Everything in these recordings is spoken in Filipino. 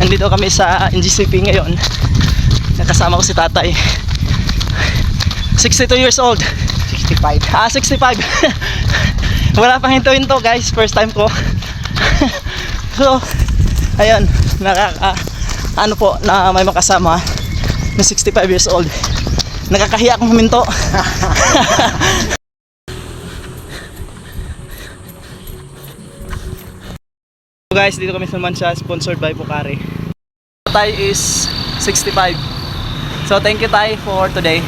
Nandito kami sa NGCP ngayon. Nakasama ko si tatay. 62 years old. 65. 65. Wala pang hinto-hinto guys, first time ko. So, ayun, ano po, na may makasama na 65 years old. Nakakahiya akong huminto. So guys, dito kami sa Mansha, sponsored by Pocari. Tay is 65. So thank you Tay for today.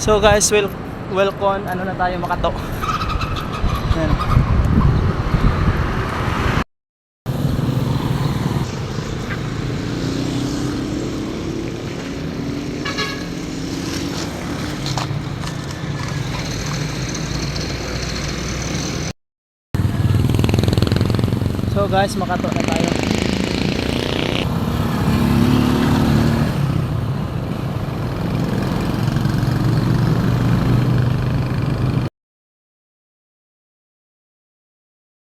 So guys, welcome, ano na tayo, Makato. Ayan. So guys, Makato na tayo.